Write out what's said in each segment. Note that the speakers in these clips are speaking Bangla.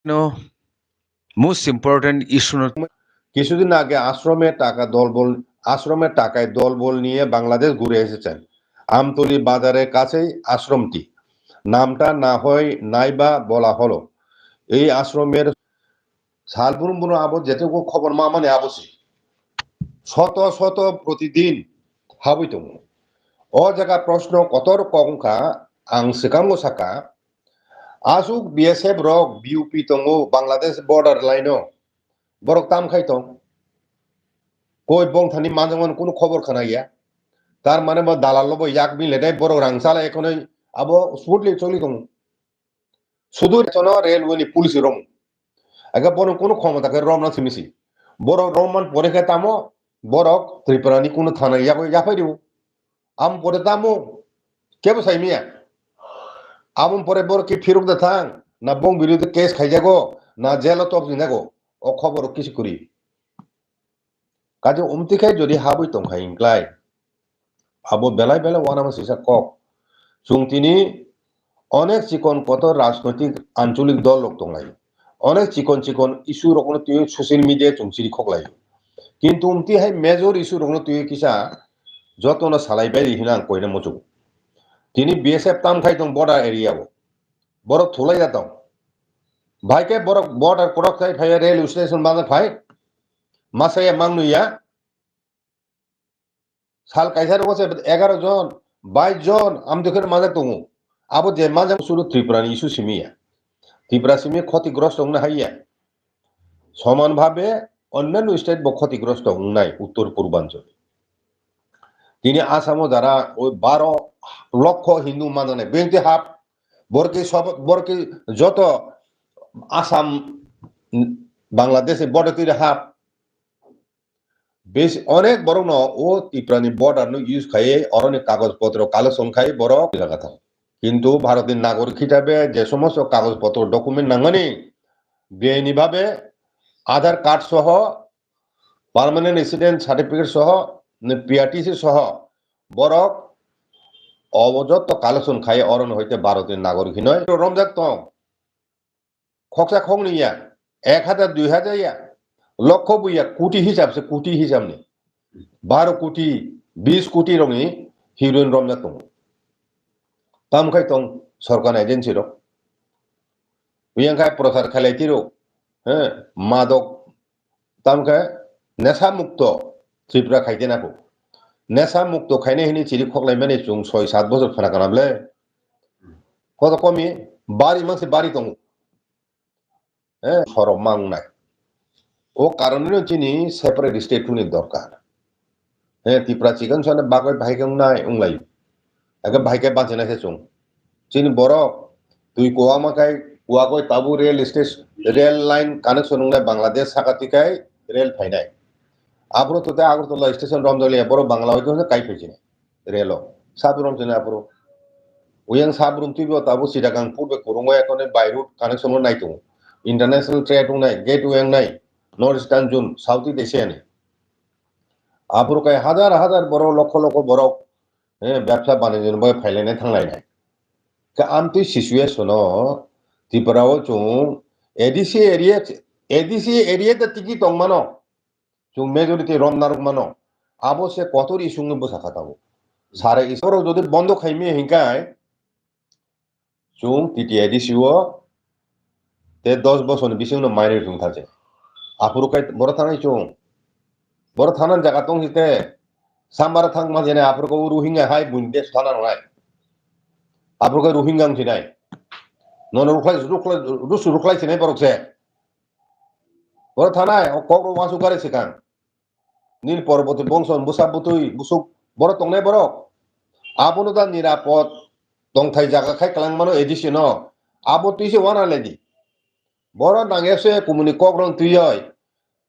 No, most important issue. কিছুদিন আগে আশ্রমের টাকায় দলবল নিয়ে বাংলাদেশ ঘুরে এসেছেন। আমতলী বাজারের কাছেই আশ্রমটি, নামটা না হয় নাইবা বলা হলো। এই আশ্রমের সালপুরুম আবো যেটুকু খবর মা মানে আবসি শত শত প্রতিদিন হাবইত ও জায়গা প্রশ্ন কতর কংকা আং সিকাঙ্গো সাকা আসুক বিএসএফ রক বিউপি তঙ্গো বাংলাদেশ বর্ডার লাইনো বরক তাম খাইতং কই বংথানি মাঝে কোনো খবর খানা গিয়া তার মানে দালাল লব ইয়াক মিলে বড় রাংসালা এখন আবো স্মুথলি চলি দং শুধু রেলওয়ে পুলিশ রং আগে বড় কোনো ক্ষমতাকে রমনা সিমিসি বড় রমান পরে তামো বরক ত্রিপুরানি কোনো থানা ইয়াফাই দিব আম পরে তামো কেবো সাইমিয়া আমন পরে বড় কি ফিরুক দা থাং না বং বিরুদ্ধে কেস খাইজাগো না জেল তপ জিনাগো ও খবর কিছু করি কাজে উমতিখাই যদি হাবই তংখাই ইংক্লাই আবো বেলায় ওয়ানামা সিসা কক চুং তিনি অনেক চিকন কত রাজনৈতিক আঞ্চলিক দল লোক দংলাই অনেক চিকন ইস্যু রকম তুই সোশ্যাল মিডিয়া চুংচিরি খকলাই কিন্তু উমতি হাই মেজর ইস্যু রকম তুই কিসা যত না সালাইবাই হিনা কইনা মচু তিনি বিএসএফ তাম খাই দং বর্ডার এরিয়াও বড় থুলাই যাতাম ভাইকে বড় বর্ডার করক খাই ভাই রেল স্টেশন বাজার ভাই মাসাইয়া মাংনুইয়া সাল কাইসার বসে 11 জন 22 জন আমদুখের মাঝে দङ আবো যে মাঝে শুরু ত্রিপুরানি ইস্যু সিমিয়া ত্রিপুরা সিমি ক্ষতিগ্রস্ত হংনা হাইয়া সমানভাবে অন্যান্য স্টেট ক্ষতিগ্রস্ত হংনাই উত্তর পূর্বাঞ্চলে তিনি আসামও যারা ওই 12 লক্ষ হিন্দু মানে বেংতে হাফ বরকে যত আসাম বাংলাদেশে বর্ডার তৈরি হাফ বেশ অনেক বড় ন ও ত্রিপুরানি বর্ডার ইউজ খাইয়ে অনেক কাগজপত্র কালেকশন খাই বড় জায়গা থাকে কিন্তু ভারতের নাগরিক হিসাবে যে সমস্ত কাগজপত্র ডকুমেন্ট নাঙ্গনি বেআইনি ভাবে আধার কার্ড সহ পার্মানেন্ট রেসিডেন্ট সার্টিফিকেট সহ পিআরটিসি সহ বরক অবযত কালেকশন খাই অরণ হইতে ভারতের নাগরিক নয় রমজাক তং খকসা খং নিয়া 1000 2000 ইয়া লক্ষ বইয়া কোটি হিসাব নেই 12 কোটি 20 কোটি রঙি হিরোইন রমজাক তং তাম খাই তং সরকার এজেন্সি রক উইয়াংখাই প্রচার খাইলাইতিরো হ্যাঁ মাদক তামখাই নেশা মুক্ত ত্রিপুরা খাইতে নাকো নেশা মুক্ত খাইনে হিনি চিরি খকলাই মানে চুং 6-7 বছর ফানা কানাবলে কত কমি বাড়ি মাংসে বাড়ি দङ হ্যাঁ সরব মাংনাই ও কারণে চিনি সেপারেট স্টেট টুনি দরকার হ্যাঁ ত্রিপুরা চিকেন সনে বাগৈ ভাইকে নাই উংলাই আগে ভাইকে বাঁচে নাছে চুং চিনি বড় তুই কোয়ামাকাই কুয়াগৈ তাবু রেল লাইন কানেকশন উংলাই বাংলাদেশ সাকাতিকাই রেল ফাইনাই আপरो তো আগরতলা স্টেশন রমজলিয়া বড় বাংলা হইতে কাই ফেছিনে রেল সাবরুম চিনে আপरो উইয়াং সাবরুম তুইব তাবু সিটাগাং পূর্বে করুঙ্গ এখন বাই রুট কানেকশন নাই তো ইন্টারন্যাশনাল ট্রেড নাই গেট ওয়েং নাই north eastern zone south east এশিয়ানে আপरो কাই হাজার হাজার বড় লক্ষ লক্ষ বড় ব্যবসা বাণিজ্য বয় ফাইলাইনে থাंलाय নাই আমতি সিচুয়েশন ত্রিপুরাও চুং এডিসি এরিয়া টিকি দं মানো চুং মেজরিটি রমনারক মানো আবো সে কতর ইস্যুঙ্গে বসা খাতাবো সারে ইসরো যদি বন্ধ খাইমি হিংকাই চুং টিটি এডিসিও তে 10 বছর বিসিং মাইনে চুং থাছে আপুরো কাই বড় থানাই চুং বড় থানার জায়গা দं হিতে সামবার থাং মাঝেনে আপুরো রোহিঙ্গা হাই বুইন্দে থানা নয় আপুরো রোহিঙ্গাং চিনাই নন রুখলাই চিনাই বরকছে বড় থানায় কক্র মাসু গারে সেখান নীল পর্বত বংশন বুসাবুতুই বুসুক বড় তংনাই বড় আবনো দা নিরাপদ দংথাই জায়গা খাই কালাং মানো এডিসি ন আবো তুইসে ওয়ানা লেদি বড় নাঙেসে কুমুনি কক রং তুই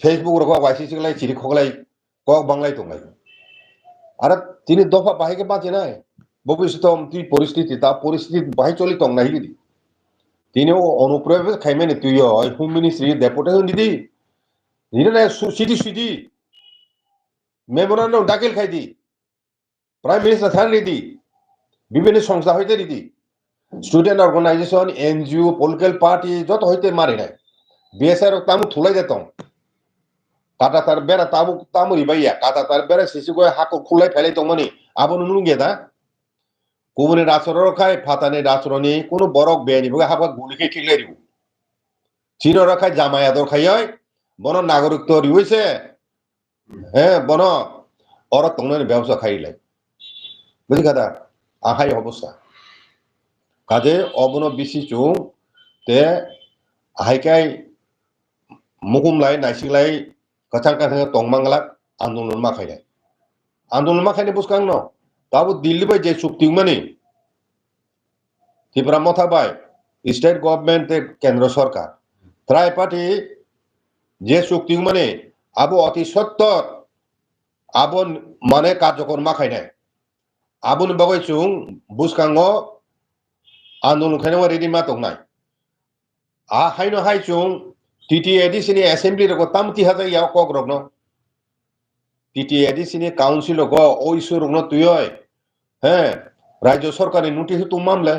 ফেসবুক রক ওয়াইসি সিগলাই চিরি খগলাই কক বাংলাই তংলাই আর তিনি দফা বাহিকে বাঁচে নাই ভবিষ্যৎ তুই পরিস্থিতি তা পরিস্থিতি বাহি চলি তংনাই দিদি তিনি অনুপ্রবেশ খাইমেনি তুই হোম মিনিস্ট্রি ডেপুটেশন দিদি নিরে সিটি মেমোরান্ডাম দাখিল খাই দি প্রাইম মিনিস্টার থান রেডি বিভিন্ন সংস্থা হইতে রেডি student organisation NGO political party যত হইতে মারি নাই BSR tamu thulai detong kata tar bera tamu ribaya kata tar bera sisi go hako khulai phele tongmani abon nunge da kubuni rasoro khai fatane rasroni kono borok beni buga haba gulike kigle ribu chino rakhai jamaya dor khayoi bono naগরিকত্ব riwise bono oro tongnani ব্যবসা খাইলাই বুঝি কথা আহাই অবস্থা কাজে অবনো বিসি চুং তে আহাইকাই মুকুমলাই নাইসিলাই কাছাং কাছাং তংমাংলাক আন্দোলন মাখাইনে বুঝকাং ন তাবো দিল্লি বাই যে চুক্তি মানি ত্রিপুরা মথাবাই স্টেট গভর্নমেন্ট কেন্দ্র সরকার ত্রাই পার্টি যে চুক্তি মানে আবো অতি সত্তর আবন মানে কার্যকর মাখাইনাই আবুন বাগৈ চুং বুঝকাঙ্গ আন্দোলন খাইনাও রেডি মা তংনাই হাইনো high চুং TTAD sini assembly roko tam 3000 yaw kok rokno TTAD sini council roko oi su rokno tuyoi রাজ্য সরকারি নোটিশ তো মামলা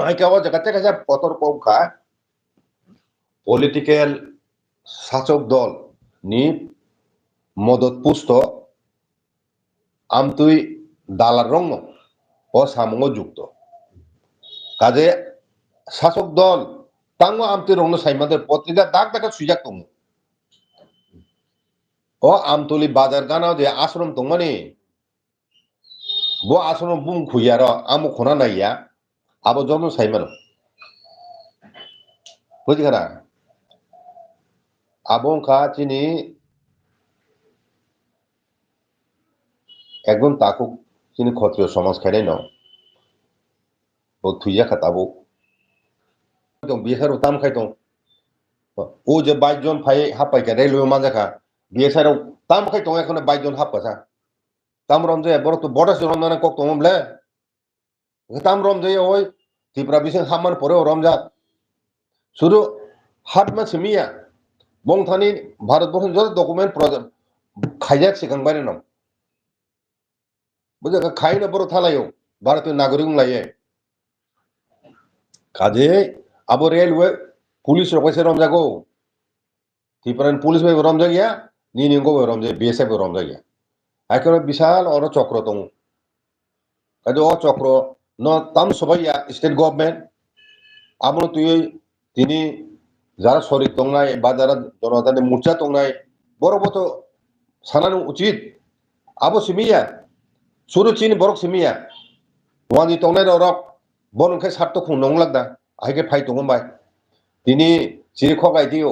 আইকাও জায়গাতে কাছে পতর পৌখা পলিটিক্যাল শাসক দল নি মদত পুষ্ট আমতুই দালার রং ও সামঙ্গ যুক্ত কাজে শাসক দল তাঙ্গ আমতুই রং সাইমাদের পত্রিকা দাগ দাগ সুইজাক দङ ও আমতলি বাজার গানাও যে আশ্রম দङ মানি bo asono bung khuyaro amu khona naiya abo jono saimano বুঝিখানা আবং খা চিনি একদম তাকুক চিনি ক্ষত্রিয় সমাজ খাইনাই ন ও থুইয়া খাতাবো দং বিহার তাম খাই দং ও যে 22 জন ফাই হাপাইকা রেলওয়ে মাজাখা বিহার তাম খাই দং এখন 22 জন হাপাসা তাম রমজে বড় তো বড় রমজান কক দংমলে তাম রমজে ওই ত্রিপুরা বিসং হামান পরে রমজা শুধু হাট মা সিমিয়া বংথানি ভারতবর্ষ যত ডকুমেন্ট খাইজাক সিখাংবাই ন বুঝে খাইনা বড় থালায়ও ভারতীয় নাগরিক লাইয়ে কাজে আবো রেলওয়ে পুলিশ রকছে রমজাগো ত্রিপুরান পুলিশ ভাই রমজা গিয়া নিনিঙ্গো রমজা BSF রমজা গিয়া একেবারে বিশাল অর চক্র দङ কাজে ও চক্র ন তাম সবাইয়া স্টেট গভর্নমেন্ট আমনো তুই তিনি যারা শরীর দংনাই বা যারা জনতানি মোর্চা দংনাই বড় বড় সানানো উচিত আবো সিমিয়া সুরু চিনি বরক সিমিয়া ওয়ানি দংনাই রক বনংখাই সার্থ খুंनं লাগদা আইকে ফাই দङबाय তিনি চিরিখগাই দিও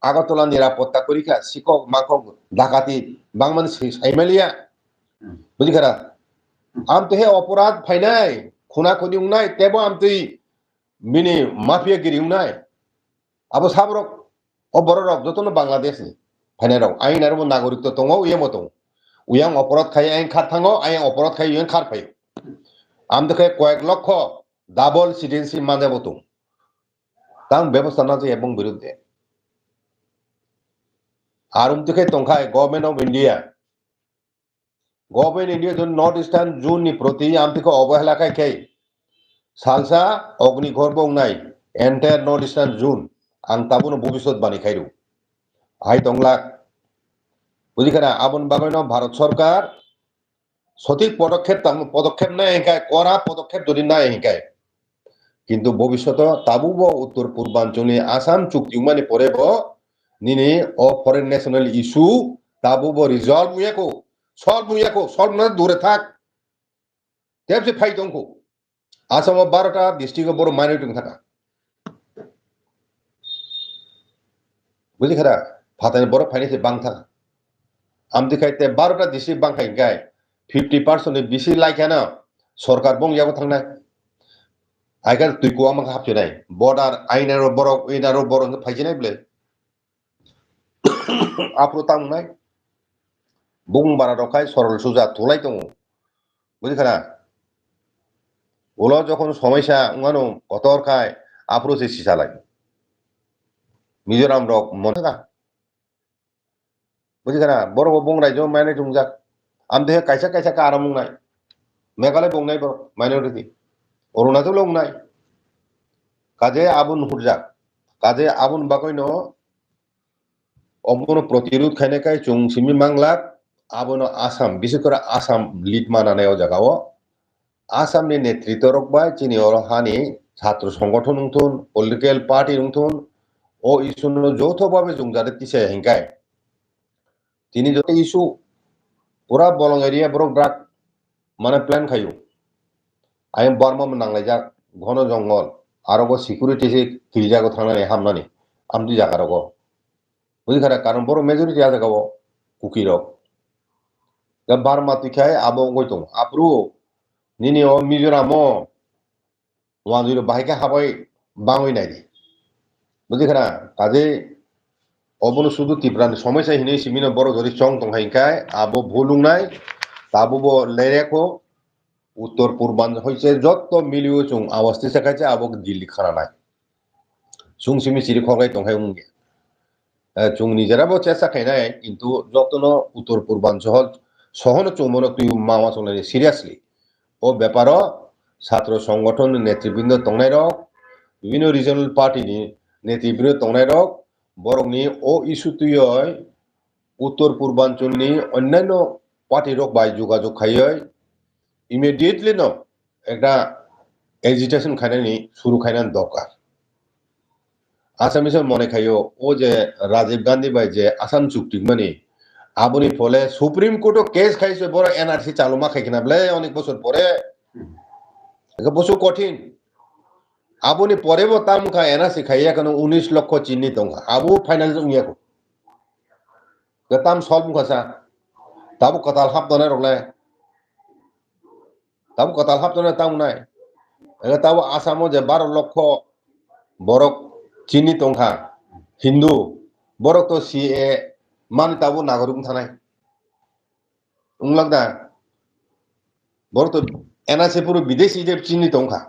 আগরতলা নিরাপত্তা পরীক্ষা শিকক মাকক ডাকাতি বাংমান সাইমালিয়া বুঝিখারা আমতো হে অপরাধ ফাইনাই খুনা খুনি উংনাই তেবো আমতুই মিনি মাফিয়া গিরি উংনাই আবো সাবরক ও বড়রক যতন বাংলাদেশ ফাইনাই রক আইন আর নাগরিকত্ব দङ ইয়েমো দङ উয়াং অপরাধ খাই আইন খার থাঙ্গো আইন অপরাধ খাই উয়াং খার ফাই আমদোকে কয়েক লক্ষ ডাবল সিটিজেনশিপ মানজাবো দङ তাং ব্যবস্থা না যে এবং বিরুদ্ধে আর উমতোকে তংখাই গভর্নমেন্ট অফ ইন্ডিয়া জন নর্থ ইস্টার্ন জোন নি প্রতি আমতোকে অবহেলা খাই সালসা অগ্নিঘর বংনাই এন্টায়ার নর্থ ইস্টার্ন জোন আং তাবুনো ভবিষ্যৎ বাণী খাইরু হাই তংলাক বুঝিখানা আবন বাগানো ভারত সরকার সঠিক পদক্ষেপ নাই হিংকায় করা পদক্ষেপ যদি নাই হিংকায় কিন্তু ভবিষ্যৎ তাবুব উত্তর পূর্বাঞ্চলে আসাম চুক্তি মানে পরেব নিনি ও ফরেন ন্যাশনাল ইস্যু তাবুব রিজলভ সলভ না দূরে থাক তেবসে ফাই দংকো আসাম 12টা ডিস্ট্রিক্ট বড় মাইনরিটি থাকা বুঝিখারা ফাতানি বড় ফাইনেছে বাং থাকা আমদি খাইতে 12টা ডিস্ট্রিক্ট বাং খাই গায় 50% বিসি লাইখানা সরকার বং ইয়াবো থাংনাই আইকার তুই কোয়া মাখা হাফছিনাই বর্ডার আইনারো বড় ইনারো বড় ফাইছিনাই বলে আপরো তাংনাই বুং বারা রখাই সরল সুজা তোলাই দङ বুঝিখানা ওলো যখন সমস্যা উঙ্গানো কতর খায় আপরো সে সিসা লাগে মিজোরাম রক মনে থাকা বুঝিখানা বড় বং রাজ্য মাইনে টুংজাক আমদে কাইসা কাইসা কা আরাম নাই মেঘালয় বংনাই বড় মাইনরিটি অরুণাচল বংনাই কাজে আবুন হুরজাক কাজে আবুন বাকইনো অবনো প্রতিরোধ খাইনাকাই চুং সিমি মাংলাক আবনো আসাম বিশেষ করে আসাম লিড মানানায় জায়গাও আসামনি নেতৃত্ব রকবাই চিনি অর হানি ছাত্র সংগঠন উঠুন পলিটিক্যাল পার্টি উঠুন ও ইস্যু যৌথভাবে জুংজারে তিসে হেঙ্কায় তিনি যত ইস্যু পুরা বলং এরিয়া বরক ব্রাক মানে প্ল্যান খাইও আই বার্মা নাংলাইজাক ঘন জঙ্গল আরো সিকিউরিটি সে খিলজাগো থানানি হামনানি আমদি জাগারগো বুঝিখারা কারণ বড় মেজরিটি আছে গাবো কুকিরক বার্মা তুইখাই আবো গইতং আপ্রু নিনি ও মিজোরামো ওয়ানজুর বাহিকে হাবাই বাঙই নাইদি বুঝিখারা কাজে অবনো শুধু ত্রিপুরানি সমস্যা হিনে সিমিনো বড় ধরি চং তংহাইখাই আবো ভুলুংনাই তাবুবো লেরেকো উত্তর পূর্বাঞ্চল হইছে যত মিলিও চুং আওয়াজটি সাকাইছে আবো দিল্লি খানা নাই চুং সিমি সিরি খগাই তংহাই উঙ্গে চুং নিজেরাবো চেষ্টা খাইনাই কিন্তু যতন উত্তর পূর্বাঞ্চল সহন চুমনো তুই মাওয়া চলে সিরিয়াসলি ও ব্যাপারও ছাত্র সংগঠন নেতৃবৃন্দ তংনাই রক বিভিন্ন রিজনাল পার্টিনি নেতৃবৃন্দ তংনাই রক বরংনি ও ইস্যু তুই উত্তর পূর্বাঞ্চলনি অন্যান্য পার্টি রক বাই যোগাযোগ খাইয় ইমিডিয়েটলি ন একটা এজিটেশন খাইনানি শুরু খাইনান দরকার আসামিসের মনে খাইও ও যে রাজীব গান্ধী বাই যে আসাম চুক্তি মানে আবনি ফলে সুপ্রিম কোর্টও কেস খাইছে বড় এনআরসি চালুমা খাইকিনা বলে অনেক বছর পরে বছর কঠিন আবনি পরেব তামখা এনআরসি খাইয়া কেন 19 লক্ষ চিনি দঙ্গা আবু ফাইনাল উইয়াকো তাম সলভ খাসা তাবু কতাল হাব দনে রলে তাবু কতাল হাব দনে তাম নাই তাবু আসামও যে 12 লক্ষ বরক চিনি তংখা হিন্দু বরক তো সিএ মানি তাবু নাগরিক থানায় উংলাগদা বরক তো এনআরসি পুরো বিদেশি যে চিনি তংখা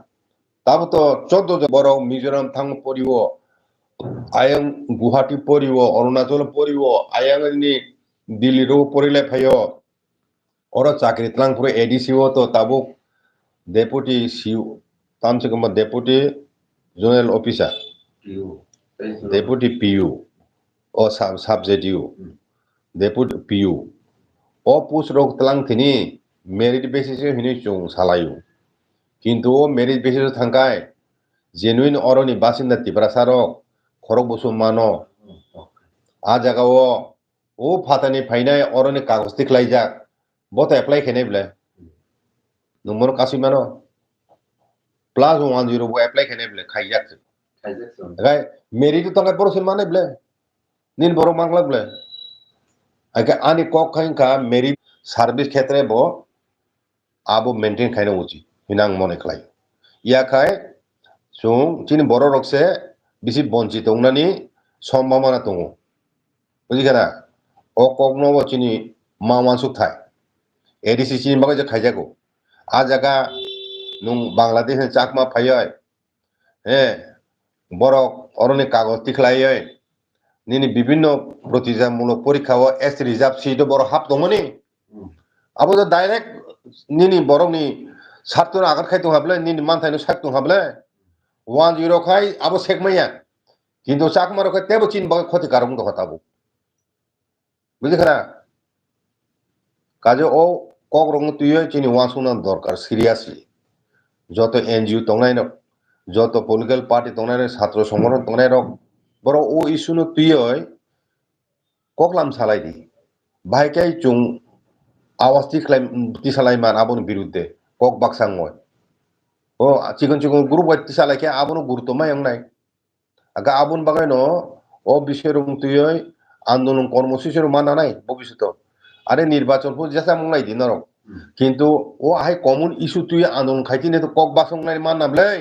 তাবু তো 14 বরক মিজোরাম থাং পরিব আয়ং গুয়াহাটি পরিব অরুণাচল পরিব আয়াংনি দিল্লি রো পরিলে ফাইও ওরা চাকরি তলাং পুরো এডিসিও তো তাবু ডেপুটি সিও তামসে কম ডেপুটি জোনাল অফিসার ডেপুটি পিইউ ও সাবজেডিউ ডেপুটি পিইউ ও পোস্ট রক তলাং থিনি মেরিট বেসিসে হিনি চুং সালায়ু কিন্তু ও মেরিট বেসিসে থাঙ্কায় জেনুইন অরনি বাসিন্দা ত্রিপুরাসারক খরক বসু মানো আ জায়গাও ও ফাতানি ফাইনায় অরনি কাগজ তিখলাইজাক বত এপ্লাই খেনে বলে নম্বর কাশি মানো প্লাস 10 বো এপ্লাই খেনে বলে খাইজাক গাই মেরিট তো বড় মানে বলে নিন বড় মাংলা বলে আগে আনি কক খাইকা মেরিট সার্ভিস ক্ষেত্রে বো আবো মেনটেন খাইনো উচিত হিনাং মনে খাই ইয়া খাই সুং চিনি বড় রকসে বেশি বঞ্চিত উনানি সম্ভাবনা দङ বুঝিখানা ও ককনবো চিনি মাওয়ানসুক থাই এডিসি চিনি বাকে যে খাইজাগো আ জায়গা নুং বাংলাদেশ চাকমা ফাইয় হ্যাঁ বরক অরনি কাগজ তিখলাইয় নিনি বিভিন্ন প্রতিযোগিতামূলক পরীক্ষাও এস রিজার্ভ সিট বড় হাব দঙনি আবো তো ডাইরেক্ট নিনি বরকনি ছাত্র আঘাত খাইতো হাবলে নিনি মানথাইनो সাকতো হাবলে 10 খাই আবো সেকমাইয়া কিন্তু চাকমা রখাই তেবো চিন বাকে ক্ষতিকারক দো হতাবো বুঝিখানা কাজে ও কক রং তুই চিনি ওয়াসুনা দরকার সিরিয়াসলি যত এনজিও তংনাই ন যত পলিটিক্যাল পার্টি তংনাই ছাত্র সংগঠন তংনাই রক বড় ও ইস্যু তুই ককলাম সালাই দি ভাইকাই চুং আওয়াজ তিসালাই মান আবন বিরুদ্ধে কক বাকসাং ও চিকন চিকন গ্রুপ তিসালাই কে আবন গুরুত্ব মায়ং নাই আগা আবন বাগাই ন ও বিষয় রং তুই আন্দোলন কর্মসূচির মানা নাই ভবিষ্যৎ আরে নির্বাচন হো যেসা মংলাই দিন কিন্তু ও আই কমন ইস্যু তুই আন্দোলন খাইতিনে তো কক বাসং নাই মান নাবলাই